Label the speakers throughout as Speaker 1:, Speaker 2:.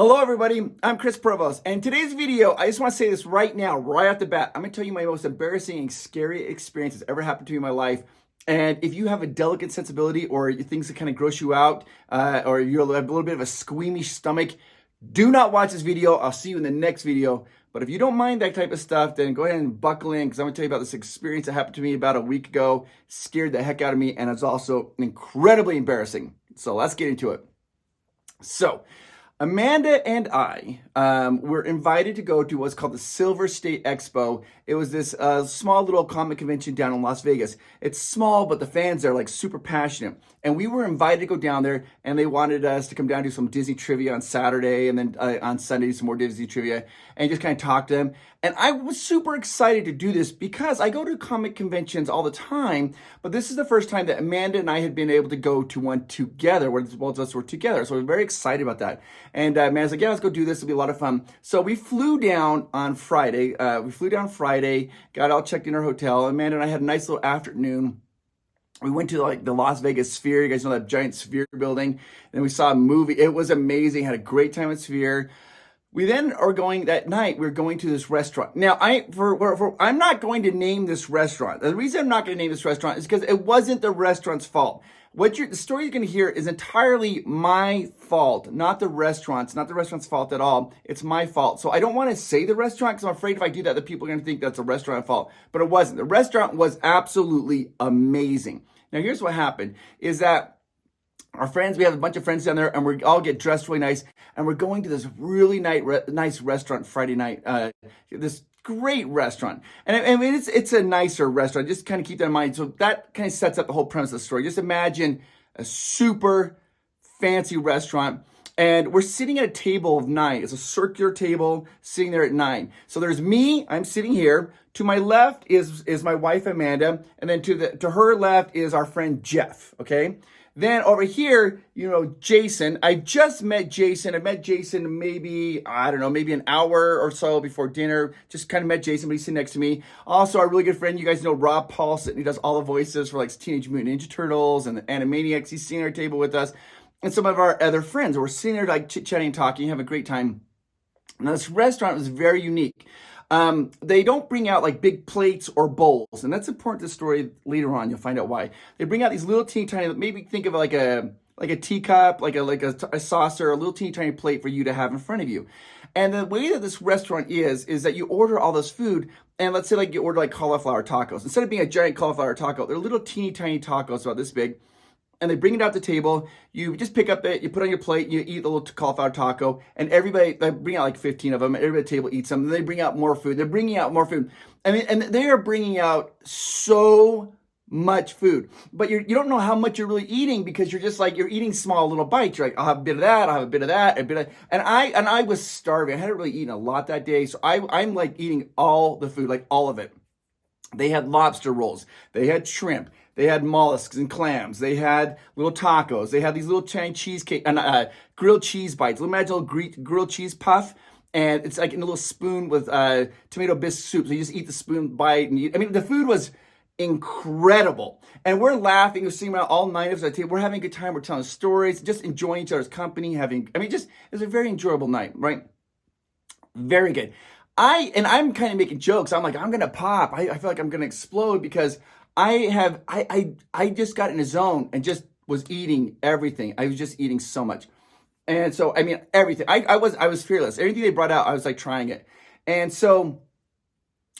Speaker 1: Hello everybody, I'm Chris Provost, and in today's video, I just want to say this right now, right off the bat. I'm going to tell you my most embarrassing and scary experience that's ever happened to me in my life. And if you have a delicate sensibility or things that kind of gross you out, or you have a little bit of a squeamish stomach, do not watch this video. I'll see you in the next video. But if you don't mind that type of stuff, then go ahead and buckle in, because I'm going to tell you about this experience that happened to me about a week ago. Scared the heck out of me, and it's also incredibly embarrassing. So let's get into it. So Amanda and I were invited to go to what's called the Silver State Expo. It was this small little comic convention down in Las Vegas. It's small, but the fans there are like super passionate. And we were invited to go down there, and they wanted us to come down to some Disney trivia on Saturday, and then on Sunday some more Disney trivia, and just kind of talk to them. And I was super excited to do this because I go to comic conventions all the time, but this is the first time that Amanda and I had been able to go to one together, where both of us were together. So we're very excited about that. And Amanda's like, yeah, let's go do this. It'll be a lot of fun. So we flew down on Friday. Got all checked in our hotel. Amanda and I had a nice little afternoon. We went to like the Las Vegas Sphere. You guys know that giant Sphere building. And we saw a movie. It was amazing. Had a great time at Sphere. We then are going that night. We're going to this restaurant. Now, I'm not going to name this restaurant. The reason I'm not going to name this restaurant is because it wasn't the restaurant's fault. The story you're going to hear is entirely my fault, not the restaurant's fault at all. It's my fault. So I don't want to say the restaurant because I'm afraid if I do that, the people are going to think that's a restaurant fault. But it wasn't. The restaurant was absolutely amazing. Now, here's what happened is that our friends, we have a bunch of friends down there, and we all get dressed really nice, and we're going to this really nice restaurant Friday night, this great restaurant. And I mean, it's a nicer restaurant. Just kind of keep that in mind. So that kind of sets up the whole premise of the story. Just imagine a super fancy restaurant, and we're sitting at a table of 9. It's a circular table sitting there at 9. So there's me, I'm sitting here. To my left is my wife, Amanda, and then to her left is our friend Jeff, okay? Then over here, Jason. I just met Jason. I met Jason maybe an hour or so before dinner. Just kind of met Jason, but he's sitting next to me. Also, our really good friend, you guys know Rob Paulson. He does all the voices for like Teenage Mutant Ninja Turtles and the Animaniacs. He's sitting at our table with us. And some of our other friends. We're sitting there like chit-chatting and talking, having a great time. Now, this restaurant was very unique. They don't bring out like big plates or bowls, and that's important to the story later on. You'll find out why. They bring out these little teeny tiny, maybe think of like a teacup, like a saucer, a little teeny tiny plate for you to have in front of you. And the way that this restaurant is that you order all this food, and let's say like you order like cauliflower tacos. Instead of being a giant cauliflower taco, they're little teeny tiny tacos about this big. And they bring it out the table. You just pick up it, you put it on your plate, you eat the little cauliflower taco, and everybody, they bring out like 15 of them, everybody at the table eats them, and they bring out more food. They're bringing out more food. I mean, and they are bringing out so much food. But you don't know how much you're really eating because you're just like, you're eating small little bites. You're like, I'll have a bit of that, I'll have a bit of that, a bit of that. And I was starving. I hadn't really eaten a lot that day, so I'm like eating all the food, like all of it. They had lobster rolls, they had shrimp, they had mollusks and clams. They had little tacos. They had these little tiny cheesecake and grilled cheese bites. Imagine a little grilled cheese puff, and it's like in a little spoon with tomato bisque soup. So you just eat the spoon bite and eat. I mean, the food was incredible, and we're laughing. We're sitting around all 9 of us at the table. We're having a good time. We're telling stories, just enjoying each other's company. It was a very enjoyable night, right? Very good. I'm kind of making jokes. I'm like, I'm gonna pop. I feel like I'm gonna explode because I just got in a zone and just was eating everything. I was just eating so much. And so, I mean, everything. I was fearless. Everything they brought out, I was like trying it. And so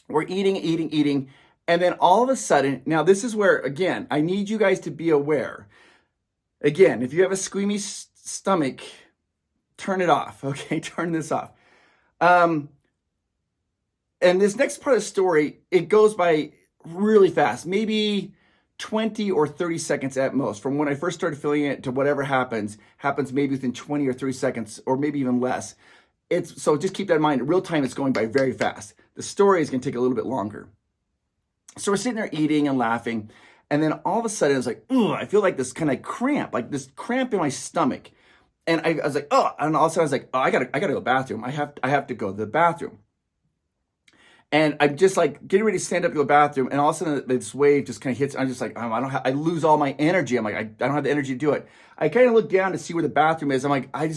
Speaker 1: we're eating. And then all of a sudden, now this is where, again, I need you guys to be aware. Again, if you have a squeamish stomach, turn it off, okay? Turn this off. And this next part of the story, it goes by really fast, maybe 20 or 30 seconds at most. From when I first started feeling it to whatever happens maybe within 20 or 30 seconds, or maybe even less. So just keep that in mind. In real time, it's going by very fast. The story is going to take a little bit longer. So we're sitting there eating and laughing, and then all of a sudden, it's like, ugh, I feel like this kind of cramp, like this cramp in my stomach. And I was like, oh, and all of a sudden I was like, oh, I gotta go to the bathroom. I have to go to the bathroom. And I'm just like getting ready to stand up to the bathroom, and all of a sudden this wave just kind of hits. I'm just like, I lose all my energy. I'm like, I don't have the energy to do it. I kind of look down to see where the bathroom is. I'm like, I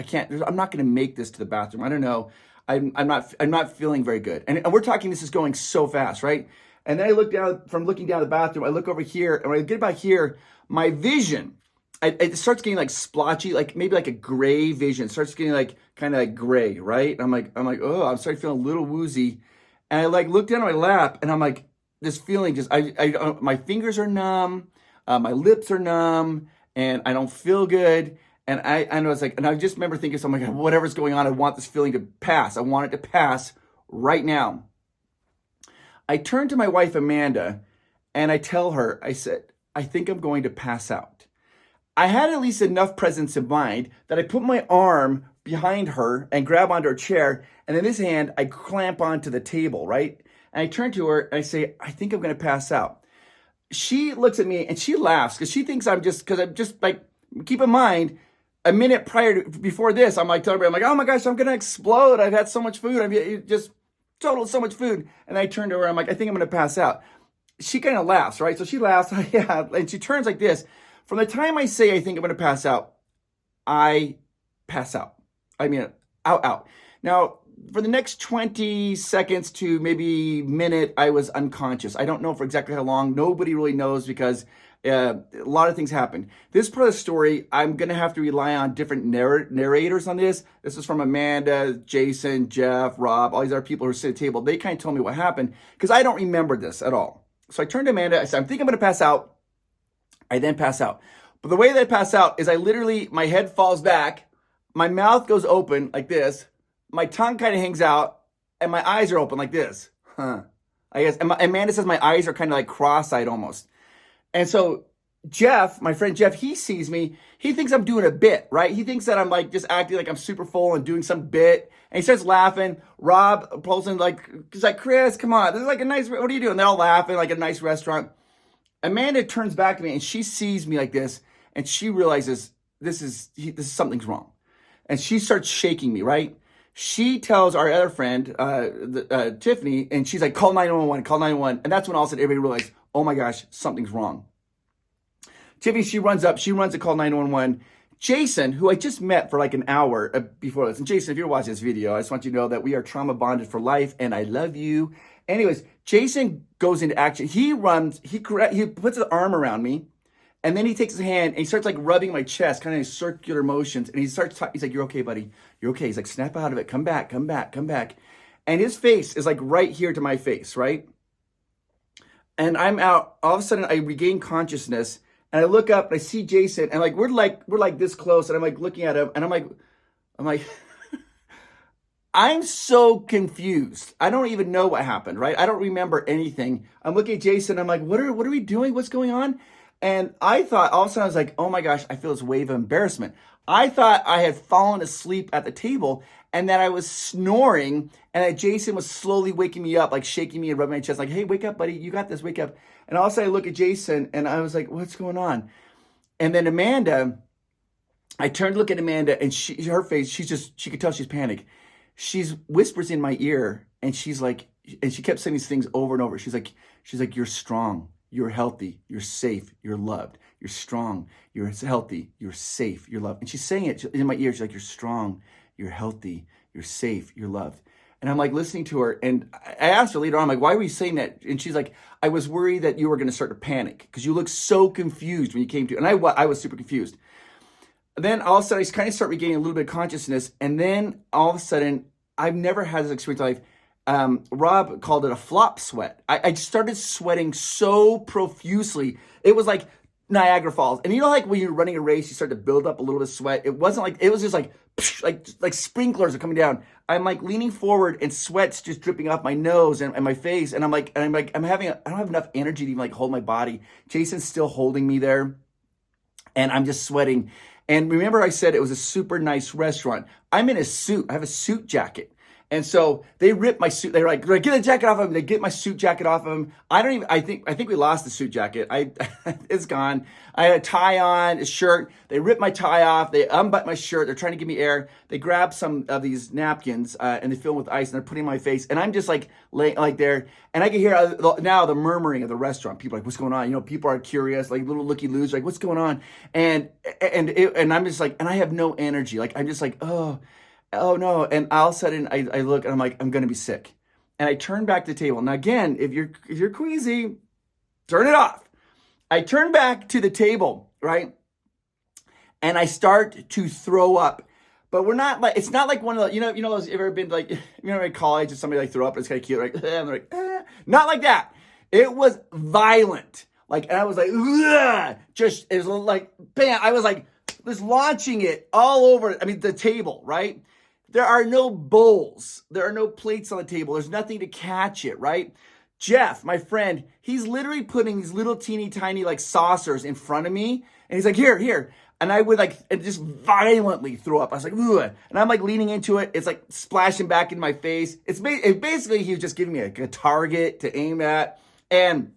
Speaker 1: can't. I'm not going to make this to the bathroom. I don't know. I'm not feeling very good. And we're talking. This is going so fast, right? And then I look down from looking down the bathroom. I look over here, and when I get back here, my vision, it starts getting like splotchy, like maybe like a gray vision. It starts getting like kind of like gray, right? I'm like, oh, I'm starting feeling a little woozy. And I like look down at my lap, and I'm like, this feeling just, my fingers are numb, my lips are numb, and I don't feel good. And I was like, and I just remember thinking, so I'm like, whatever's going on, I want this feeling to pass. I want it to pass right now. I turn to my wife, Amanda, and I tell her, I said, I think I'm going to pass out. I had at least enough presence of mind that I put my arm behind her and grab onto her chair. And in this hand, I clamp onto the table, right? And I turn to her and I say, I think I'm going to pass out. She looks at me and she laughs because she thinks I'm just like, keep in mind, a minute before this, I'm like telling her, I'm like, oh my gosh, I'm going to explode. I've had so much food. I've just total so much food. And I turn to her, I'm like, I think I'm going to pass out. She kind of laughs, right? So she laughs, yeah, and she turns like this. From the time I say I think I'm going to pass out, I pass out. I mean, out. Now, for the next 20 seconds to maybe minute, I was unconscious. I don't know for exactly how long. Nobody really knows because a lot of things happened. This part of the story, I'm going to have to rely on different narrators on this. This is from Amanda, Jason, Jeff, Rob, all these other people who are sitting at the table. They kind of told me what happened because I don't remember this at all. So I turned to Amanda. I said, I think I'm going to pass out. I then pass out. But the way that I pass out is my head falls back. My mouth goes open like this. My tongue kind of hangs out. And my eyes are open like this. I guess. And Amanda says my eyes are kind of like cross-eyed almost. And so Jeff, my friend Jeff, he sees me. He thinks I'm doing a bit, right? He thinks that I'm like just acting like I'm super full and doing some bit. And he starts laughing. Rob pulls in he's like, Chris, come on. This is like a nice, what are you doing? They're all laughing like a nice restaurant. Amanda turns back to me and she sees me like this. And she realizes something's wrong. And she starts shaking me, right? She tells our other friend, Tiffany, and she's like, call 911, call 911. And that's when all of a sudden everybody realized, oh my gosh, something's wrong. Tiffany, she runs to call 911. Jason, who I just met for like an hour before this. And Jason, if you're watching this video, I just want you to know that we are trauma bonded for life and I love you. Anyways, Jason goes into action. He runs, he puts his arm around me. And then he takes his hand and he starts like rubbing my chest, kind of circular motions. And he starts talking. He's like, you're okay, buddy. You're okay. He's like, snap out of it. Come back. And his face is like right here to my face, right? And I'm out. All of a sudden, I regain consciousness. And I look up and I see Jason. And like, we're like this close. And I'm like looking at him. And I'm like, I'm so confused. I don't even know what happened, right? I don't remember anything. I'm looking at Jason. I'm like, what are we doing? What's going on? And I thought, all of a sudden, I was like, oh my gosh, I feel this wave of embarrassment. I thought I had fallen asleep at the table and that I was snoring and that Jason was slowly waking me up, like shaking me and rubbing my chest, like, hey, wake up, buddy. You got this. Wake up. And all of a sudden, I look at Jason and I was like, what's going on? And then Amanda, I turned to look at Amanda and her face, she could tell she's panicked. She whispers in my ear and she's like, and she kept saying these things over and over. She's like, you're strong. You're healthy, you're safe, you're loved, you're strong, you're healthy, you're safe, you're loved. And she's saying it in my ear. She's like, you're strong, you're healthy, you're safe, you're loved. And I'm like listening to her. And I asked her later on, I'm like, why were you saying that? And she's like, I was worried that you were going to start to panic because you looked so confused when you came to. And I was super confused. Then all of a sudden, I kind of start regaining a little bit of consciousness. And then all of a sudden, I've never had this experience in life. Rob called it a flop sweat. I started sweating so profusely. It was like Niagara Falls. And you know, like when you're running a race, you start to build up a little bit of sweat. It wasn't like, it was just like sprinklers are coming down. I'm like leaning forward and sweat's just dripping off my nose and my face. And I don't have enough energy to even like hold my body. Jason's still holding me there. And I'm just sweating. And remember I said it was a super nice restaurant. I'm in a suit. I have a suit jacket. And so they ripped my suit. They're like, get the jacket off of him. They get my suit jacket off of him. I think we lost the suit jacket. It's gone. I had a tie on, a shirt. They ripped my tie off. They unbuttoned my shirt. They're trying to give me air. They grab some of these napkins and they fill them with ice and they're putting it in my face. And I'm just like laying like there. And I can hear now the murmuring of the restaurant. People are like, what's going on? You know, people are curious, like little looky-loos, like, what's going on? And I'm just like, and I have no energy. Like, I'm just like, oh no. And all of a sudden I look and I'm like, I'm going to be sick. And I turn back to the table. Now again, if you're queasy, turn it off. I turn back to the table, right? And I start to throw up. But it's not like one of those, those, you've ever been like, in college and somebody like threw up and it's kind of cute, like, and they're like, not like that. It was violent. Like, and I was like, it was like, bam, I was like, just launching it all over, the table, right? There are no bowls. There are no plates on the table. There's nothing to catch it, right? Jeff, my friend, he's literally putting these little teeny tiny like saucers in front of me. And he's like, here. And I would like just violently throw up. I was like, ugh. And I'm like leaning into it. It's like splashing back in my face. Basically, he was just giving me a target to aim at. And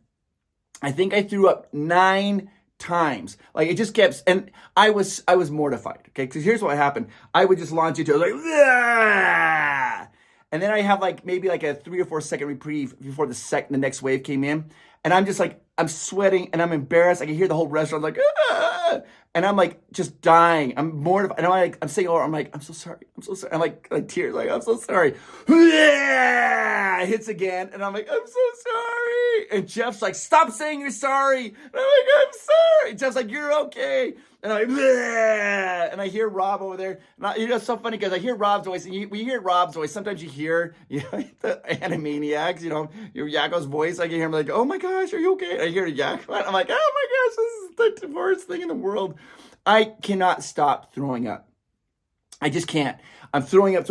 Speaker 1: I think I threw up 9 times. Like it just kept, and I was mortified. Okay. Because here's what happened. I would just launch into it like, ugh! And then I have like maybe like a 3 or 4 second reprieve before the next wave came in. And I'm just like, I'm sweating and I'm embarrassed. I can hear the whole restaurant like, ah! And I'm like just dying. I'm mortified. And I'm saying, I'm like, I'm so sorry. I'm like tears, like, I'm so sorry. It hits again. And I'm like, I'm so sorry. And Jeff's like, stop saying you're sorry. And I'm like, I'm sorry. Jeff's like, you're okay. And I'm like, bleh! And I hear Rob over there. And it's so funny because I hear Rob's voice. And when you hear Rob's voice, sometimes you hear the Animaniacs, your Yakko's voice. I can hear him like, oh my gosh, are you okay? And I hear Yakko. I'm like, oh my gosh, this is the worst thing in the world. I cannot stop throwing up. I just can't. I'm throwing up.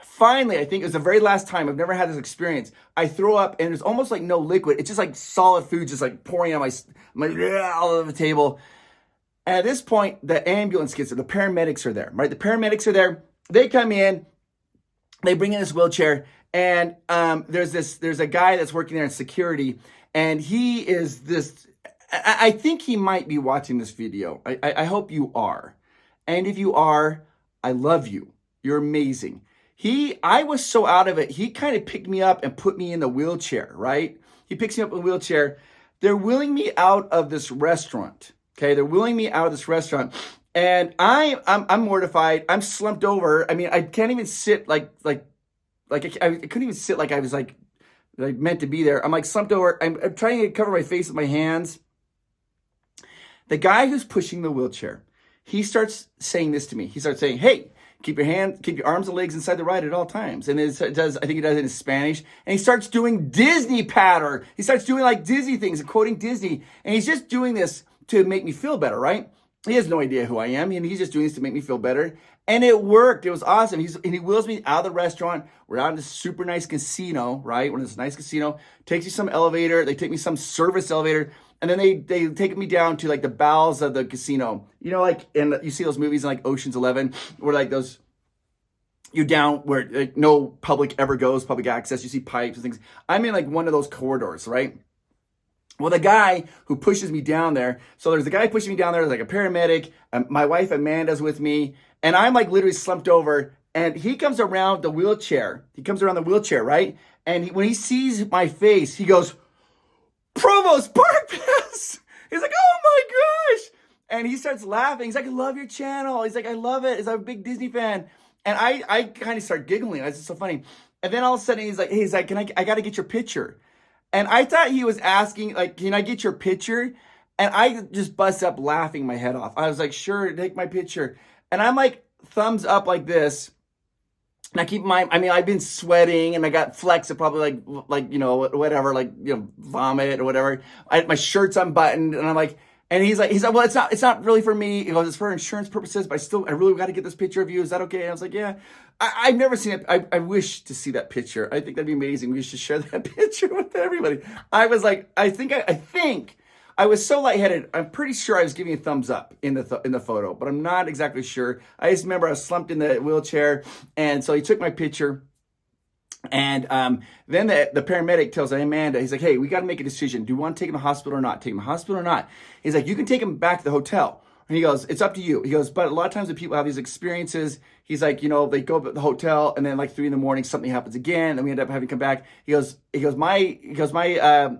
Speaker 1: Finally, I think it was the very last time. I've never had this experience. I throw up and there's almost like no liquid. It's just like solid food just like pouring on my all over the table. And at this point, the ambulance gets there. The paramedics are there, right? The paramedics are there. They come in. They bring in this wheelchair. And there's a guy that's working there in security. And he is this, I think he might be watching this video. I hope you are. And if you are, I love you. You're amazing. I was so out of it. He kind of picked me up and put me in the wheelchair, right? He picks me up in the wheelchair. They're wheeling me out of this restaurant. Okay, they're wheeling me out of this restaurant, and I'm mortified. I'm slumped over. I can't even sit like I couldn't even sit like I was like meant to be there. I'm like slumped over. I'm trying to cover my face with my hands. The guy who's pushing the wheelchair, he starts saying this to me. He starts saying, "Hey, keep your arms and legs inside the ride at all times." And I think he does it in Spanish. And he starts doing Disney patter. He starts doing like Disney things and quoting Disney. And he's just doing this to make me feel better, right? He has no idea who I am, and he's just doing this to make me feel better. And it worked. It was awesome. He wheels me out of the restaurant. We're out in this super nice casino, right? We're in this nice casino. Takes me some elevator. They take me some service elevator. And then they take me down to like the bowels of the casino. And you see those movies in like Ocean's 11 where like those, you're down where like no public ever goes, public access. You see pipes and things. I'm in like one of those corridors, right? Well, the guy who pushes me down there, so there's the guy pushing me down there, like a paramedic, my wife Amanda's with me, and I'm like literally slumped over, and he comes around the wheelchair. Right? And when he sees my face, he goes, Provost, Park Pass! He's like, oh my gosh! And he starts laughing. He's like, I love your channel. He's like, I love it. He's like a big Disney fan. And I kind of start giggling. It's just so funny. And then all of a sudden, he's like, I got to get your picture. And I thought he was asking, like, can I get your picture? And I just bust up laughing my head off. I was like, sure, take my picture. And I'm like, thumbs up like this. And I keep in mind, I've been sweating and I got flecks of probably like whatever, vomit or whatever. My shirt's unbuttoned and I'm like, and he's like, well, it's not really for me. He goes, it's for insurance purposes, but I really got to get this picture of you. Is that okay? And I was like, yeah. I've never seen it. I wish to see that picture. I think that'd be amazing. We should share that picture with everybody. I was like, I think I was so lightheaded. I'm pretty sure I was giving a thumbs up in the photo, but I'm not exactly sure. I just remember I was slumped in the wheelchair, and so he took my picture. And then the paramedic tells Amanda, he's like, hey, we got to make a decision. Do you want to take him to the hospital or not? Take him to the hospital or not? He's like, you can take him back to the hotel. And he goes, it's up to you. He goes, but a lot of times when people have these experiences, he's like, they go to the hotel and then like 3 a.m, something happens again, and we end up having to come back. My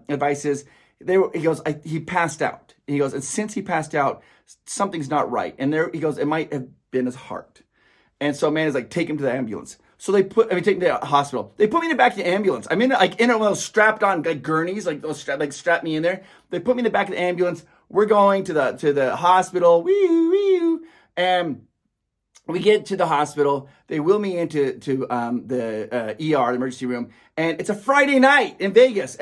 Speaker 1: advice is, he passed out. He goes, and since he passed out, something's not right. And he goes, it might have been his heart. And so Amanda's like, take him to the ambulance. So take me to the hospital. They put me in the back of the ambulance. I'm in one of those strapped on like gurneys, like those strap me in there. They put me in the back of the ambulance. We're going to the hospital. Wee, and we get to the hospital. They wheel me into the ER, the emergency room, and it's a Friday night in Vegas.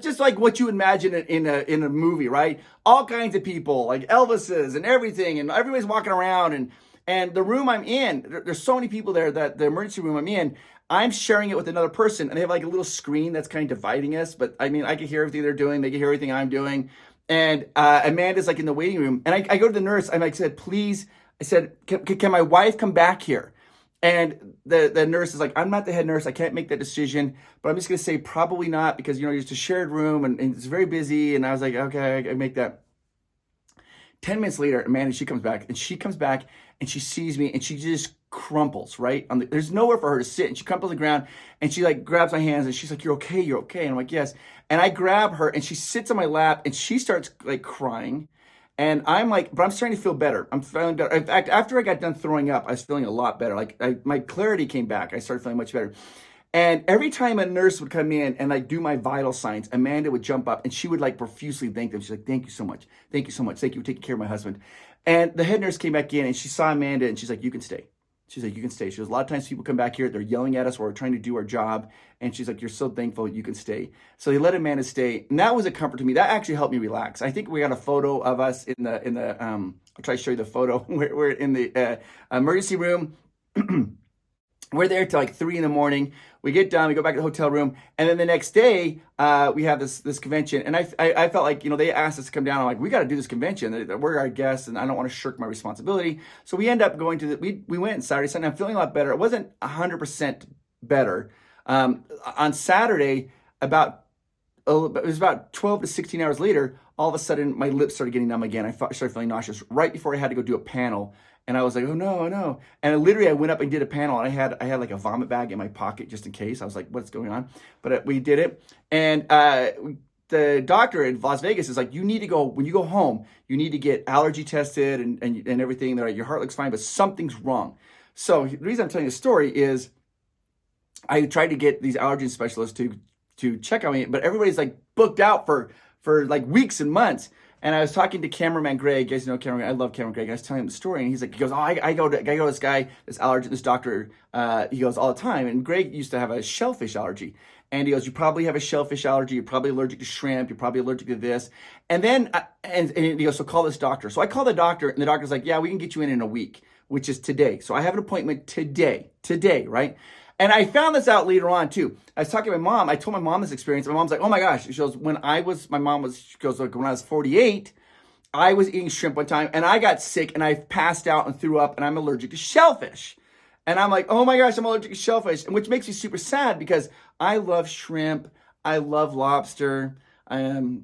Speaker 1: Just like what you imagine in a movie, right? All kinds of people, like Elvises and everything, and everybody's walking around, and the room I'm in, there's so many people there that the emergency room I'm in, I'm sharing it with another person, and they have like a little screen that's kind of dividing us. But I mean, I can hear everything they're doing. They can hear everything I'm doing. And Amanda's like in the waiting room, and I go to the nurse. I said, please. I said, can my wife come back here? And the nurse is like, I'm not the head nurse. I can't make that decision, but I'm just going to say probably not, because, it's a shared room and it's very busy. And I was like, okay, I make that. 10 minutes later, Amanda, she comes back and she sees me and she just crumples, right? There's nowhere for her to sit, and she crumples on the ground and she like grabs my hands and she's like, you're okay. And I'm like, yes. And I grab her and she sits on my lap and she starts like crying. And I'm like, but I'm starting to feel better. I'm feeling better. In fact, after I got done throwing up, I was feeling a lot better. Like my clarity came back. I started feeling much better. And every time a nurse would come in and like do my vital signs, Amanda would jump up and she would like profusely thank them. She's like, thank you so much. Thank you so much. Thank you for taking care of my husband. And the head nurse came back in and she saw Amanda and she's like, you can stay. She's like, you can stay. She goes, a lot of times people come back here, they're yelling at us while we're trying to do our job. And she's like, you're so thankful you can stay. So they let Amanda stay. And that was a comfort to me. That actually helped me relax. I think we got a photo of us in the I'll try to show you the photo. We're in the emergency room. We're there till like 3 a.m. We get done, we go back to the hotel room, and then the next day we have this convention. And I felt like, they asked us to come down. I'm like, we got to do this convention. We're our guests, and I don't want to shirk my responsibility. So we end up going to we went Saturday, Sunday. I'm feeling a lot better. It wasn't 100% better. On Saturday, it was about 12 to 16 hours later, all of a sudden my lips started getting numb again. I started feeling nauseous right before I had to go do a panel. And I was like, oh no. And I went up and did a panel, and I had like a vomit bag in my pocket just in case. I was like, what's going on? But we did it. And the doctor in Las Vegas is like, you need to go, when you go home, you need to get allergy tested and everything. They're like, your heart looks fine, but something's wrong. So the reason I'm telling you the story is I tried to get these allergy specialists to check on me, but everybody's like booked out for like weeks and months. And I was talking to cameraman Greg. You guys know cameraman. I love cameraman Greg. I was telling him the story, and he goes, oh, I go to this guy, this doctor. He goes all the time. And Greg used to have a shellfish allergy. And he goes, you probably have a shellfish allergy. You're probably allergic to shrimp. You're probably allergic to this. And then, and he goes, so call this doctor. So I call the doctor, and the doctor's like, yeah, we can get you in a week, which is today. So I have an appointment today, right? And I found this out later on too. I was talking to my mom. I told my mom this experience. My mom's like, oh my gosh. She goes, when I was 48, I was eating shrimp one time and I got sick and I passed out and threw up and I'm allergic to shellfish. And I'm like, oh my gosh, I'm allergic to shellfish. And which makes me super sad because I love shrimp. I love lobster,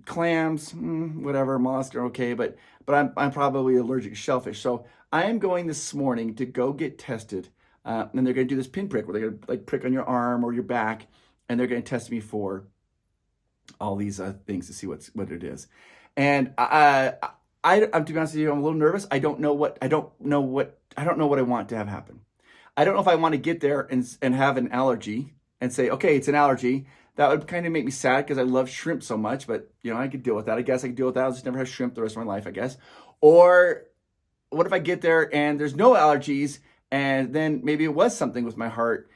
Speaker 1: clams, whatever, mollusk are okay. But I'm probably allergic to shellfish. So I am going this morning to go get tested. And they're going to do this pinprick where they're going to like prick on your arm or your back, and they're going to test me for all these things to see what it is. And I'm to be honest with you, I'm a little nervous. I don't know what I want to have happen. I don't know if I want to get there and have an allergy and say, okay, it's an allergy. That would kind of make me sad because I love shrimp so much, but I could deal with that. I guess I could deal with that. I'll just never have shrimp the rest of my life, I guess. Or what if I get there and there's no allergies? And then maybe it was something with my heart.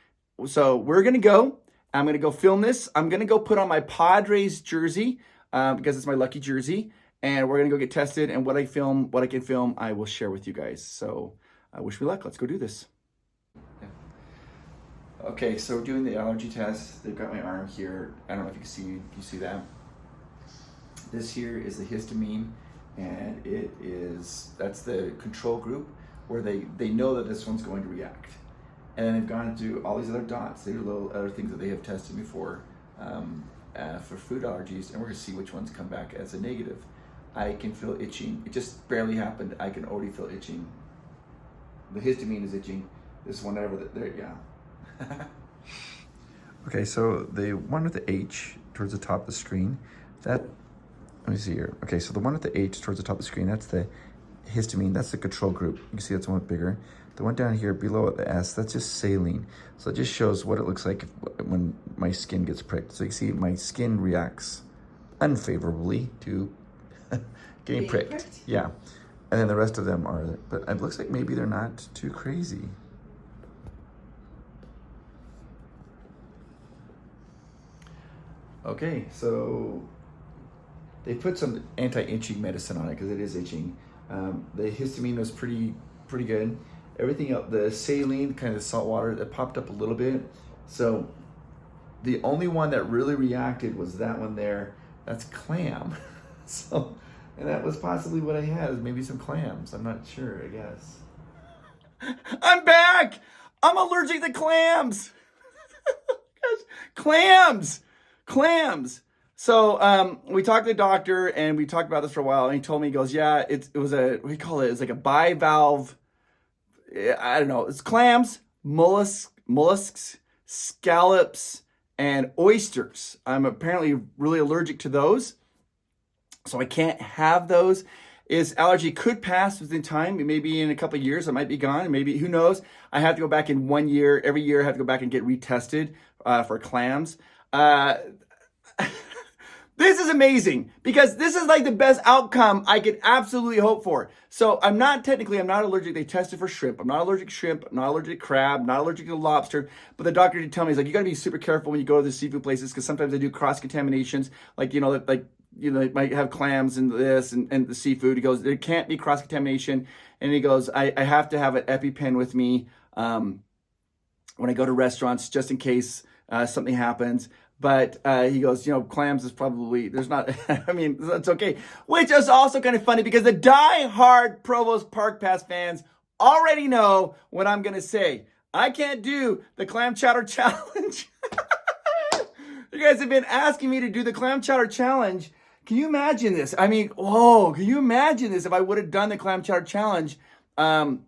Speaker 1: So we're going to go. I'm going to go film this. I'm going to go put on my Padres jersey because it's my lucky jersey. And we're going to go get tested. And what I can film, I will share with you guys. So wish me luck. Let's go do this. Okay, so we're doing the allergy test. They've got my arm here. I don't know if you see that. This here is the histamine. And that's the control group, where they know that this one's going to react. And then they've gone through all these other dots. These are little other things that they have tested before for food allergies, and we're gonna see which ones come back as a negative. I can feel itching. It just barely happened. I can already feel itching. The histamine is itching. This one over there, yeah. Okay, so the one with the H towards the top of the screen, let me see here. Okay, so the one with the H towards the top of the screen, that's the histamine, that's the control group. You can see that's one bigger. The one down here below at the S, that's just saline. So it just shows what it looks like when my skin gets pricked. So you can see my skin reacts unfavorably to getting pricked. Yeah. And then the rest of them are, but it looks like maybe they're not too crazy. Okay, so they put some anti-itching medicine on it because it is itching. The histamine was pretty good. Everything else, the saline, kind of salt water, that popped up a little bit. So the only one that really reacted was that one there. That's clam. So, and that was possibly what I had, is maybe some clams. I'm not sure, I guess. I'm back! I'm allergic to clams! Clams! So we talked to the doctor and we talked about this for a while, and he told me, he goes, yeah, it was a, what do you call it? It's like a bivalve, I don't know. It's clams, mollusks, scallops, and oysters. I'm apparently really allergic to those, so I can't have those. This allergy could pass within time. Maybe in a couple of years, it might be gone. Maybe, who knows? I have to go back in 1 year. Every year, I have to go back and get retested for clams. This is amazing because this is like the best outcome I could absolutely hope for. So I'm not allergic. They tested for shrimp. I'm not allergic to shrimp. I'm not allergic to crab. I'm not allergic to lobster. But the doctor did tell me, he's like, you got to be super careful when you go to the seafood places because sometimes they do cross contaminations. Like, they might have clams and this and the seafood. He goes, there can't be cross contamination. And he goes, I have to have an EpiPen with me when I go to restaurants just in case something happens. But he goes, clams is probably, there's not, I mean, that's okay. Which is also kind of funny because the die-hard Provost Park Pass fans already know what I'm going to say. I can't do the clam chowder challenge. You guys have been asking me to do the clam chowder challenge. Can you imagine this? I mean, whoa, can you imagine this if I would have done the clam chowder challenge? And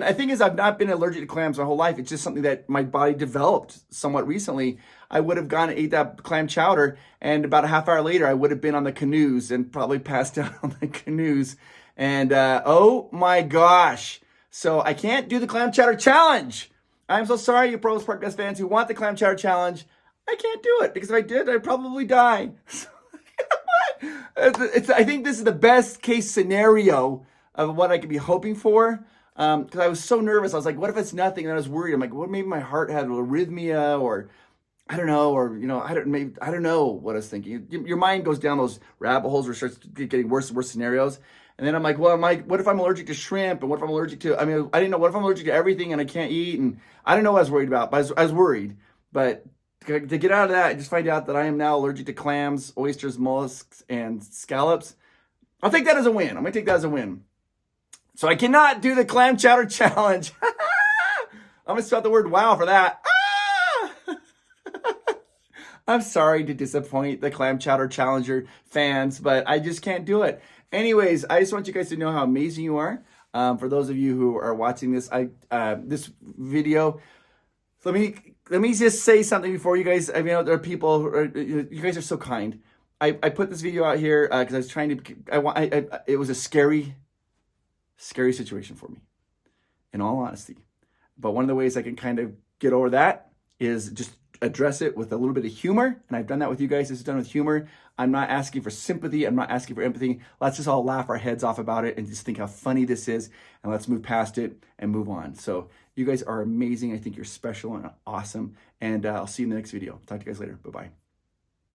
Speaker 1: the thing is, I've not been allergic to clams my whole life. It's just something that my body developed somewhat recently. I would have gone and ate that clam chowder, and about a half hour later, I would have been on the canoes and probably passed out on the canoes. And oh my gosh. So I can't do the clam chowder challenge. I'm so sorry, you Provost Park Pass fans who want the clam chowder challenge. I can't do it because if I did, I'd probably die. I think this is the best case scenario of what I could be hoping for. Because I was so nervous. I was like, what if it's nothing? And I was worried. I'm like, what, maybe my heart had arrhythmia, or I don't know, or I don't know what I was thinking. Your mind goes down those rabbit holes where it starts getting worse and worse scenarios. And then I'm like, well, what if I'm allergic to shrimp? And what if I'm allergic to, I didn't know, what if I'm allergic to everything and I can't eat? And I don't know what I was worried about, but I was worried. But to get out of that, I just find out that I am now allergic to clams, oysters, mollusks, and scallops. I'll take that as a win. I'm going to take that as a win. So I cannot do the clam chowder challenge. I'm going to spell the word wow for that. I'm sorry to disappoint the clam chowder challenger fans, but I just can't do it. Anyways, I just want you guys to know how amazing you are. For those of you who are watching this, this video, let me just say something before you guys. There are people who are, you guys are so kind. I put this video out here because I was trying to. It was a scary situation for me, in all honesty. But one of the ways I can kind of get over that is just address it with a little bit of humor. And I've done that with you guys. This is done with humor. I'm not asking for sympathy. I'm not asking for empathy. Let's just all laugh our heads off about it and just think how funny this is. And let's move past it and move on. So you guys are amazing. I think you're special and awesome. And I'll see you in the next video. Talk to you guys later. Bye-bye.